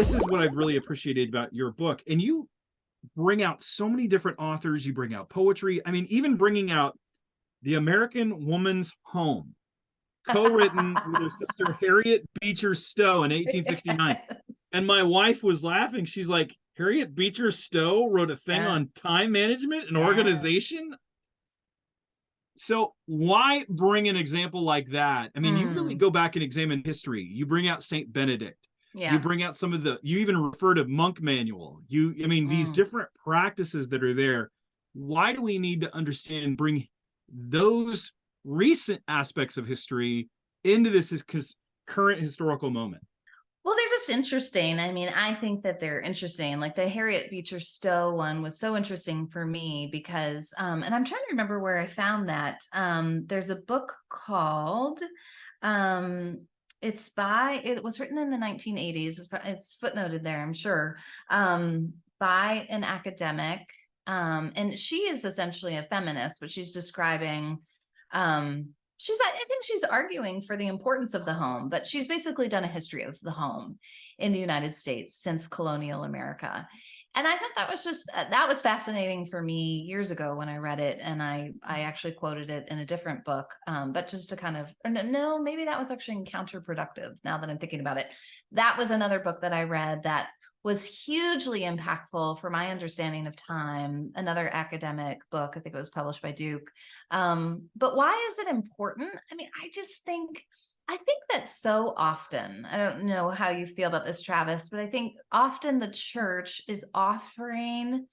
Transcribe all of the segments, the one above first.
this is what I've really appreciated about your book. And you bring out so many different authors. You bring out poetry. I mean, even bringing out The American Woman's Home, co-written with her sister Harriet Beecher Stowe in 1869. Yes. And my wife was laughing. She's like, Harriet Beecher Stowe wrote a thing on time management and organization. So why bring an example like that? I mean, you really go back and examine history. You bring out Saint Benedict. You bring out some of you even refer to Monk Manual. I mean, these different practices that are there. Why do we need to understand and bring those recent aspects of history into this current historical moment? Well, they're just interesting. I mean, I think that they're interesting. Like the Harriet Beecher Stowe one was so interesting for me because, and I'm trying to remember where I found that. There's a book called, it was written in the 1980s. It's footnoted there, I'm sure, by an academic. And she is essentially a feminist, but she's describing, I think she's arguing for the importance of the home, but she's basically done a history of the home in the United States since colonial America. And I thought that was fascinating for me years ago when I read it. And I actually quoted it in a different book, but just to kind of, no, maybe that was actually counterproductive now that I'm thinking about it. That was another book that I read that was hugely impactful for my understanding of time. Another academic book, I think it was published by Duke. But why is it important? I mean, I think that so often, I don't know how you feel about this, Travis, but I think often the church is offering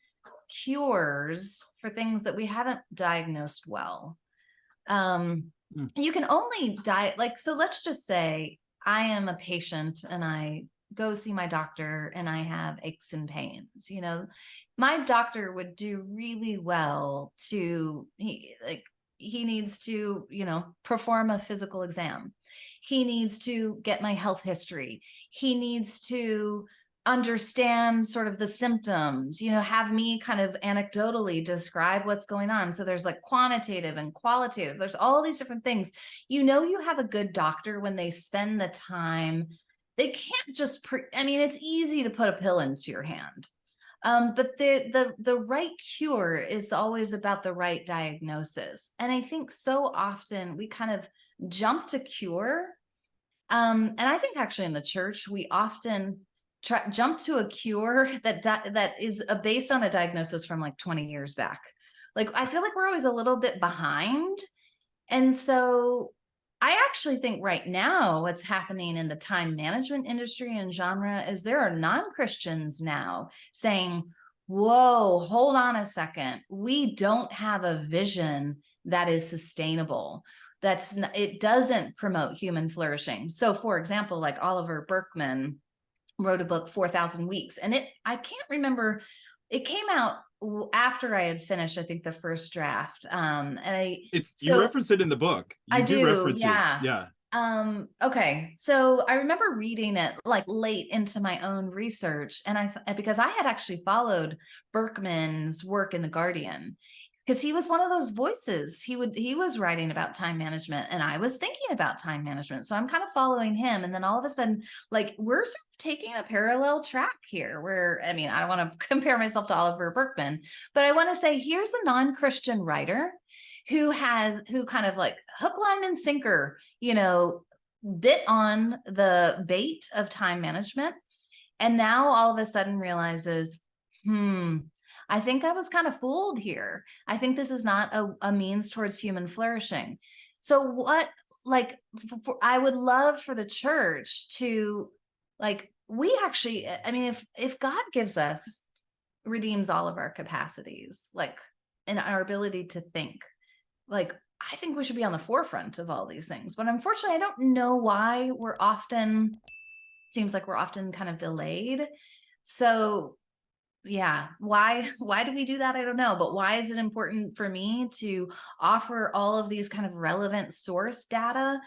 cures for things that we haven't diagnosed well. You can only so let's just say I am a patient and I go see my doctor and I have aches and pains. My doctor would do really well he needs to, perform a physical exam. He needs to get my health history. He needs to understand sort of the symptoms, have me kind of anecdotally describe what's going on. So there's like quantitative and qualitative. There's all these different things. You have a good doctor when they spend the time. They can't just, it's easy to put a pill into your hand. But the right cure is always about the right diagnosis. And I think so often we kind of jump to cure. And I think actually in the church, we often jump to a cure that is based on a diagnosis from like 20 years back. Like, I feel like we're always a little bit behind. And so I actually think right now what's happening in the time management industry and genre is there are non-Christians now saying, whoa, hold on a second. We don't have a vision that is sustainable. It doesn't promote human flourishing. So for example, like Oliver Burkeman wrote a book, 4,000 Weeks, and I can't remember, it came out after I had finished, I think, the first draft. You reference it in the book. I do reference yeah. Okay. So I remember reading it like late into my own research. And because I had actually followed Berkman's work in The Guardian, because he was one of those voices. He was writing about time management and I was thinking about time management. So I'm kind of following him. And then all of a sudden, like, we're sort of taking a parallel track here where, I don't want to compare myself to Oliver Burkeman, but I want to say, here's a non-Christian writer who kind of like hook, line, and sinker, bit on the bait of time management. And now all of a sudden realizes, I think I was kind of fooled here. I think this is not a means towards human flourishing. So I would love for the church to, we actually, if God redeems all of our capacities, and our ability to think, I think we should be on the forefront of all these things. But unfortunately, I don't know why seems like we're often kind of delayed. So yeah, why do we do that? I don't know. But why is it important for me to offer all of these kind of relevant source data?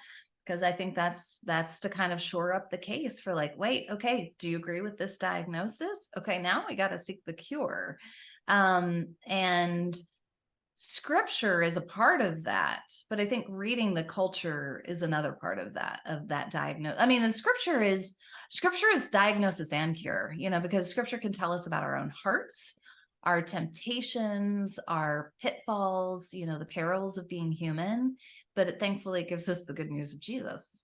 Because I think that's to kind of shore up the case for wait, okay, do you agree with this diagnosis? Okay, now we got to seek the cure. And scripture is a part of that, but I think reading the culture is another part of that diagnose. I mean, the scripture is diagnosis and cure, because scripture can tell us about our own hearts, our temptations, our pitfalls, the perils of being human, but it thankfully gives us the good news of Jesus.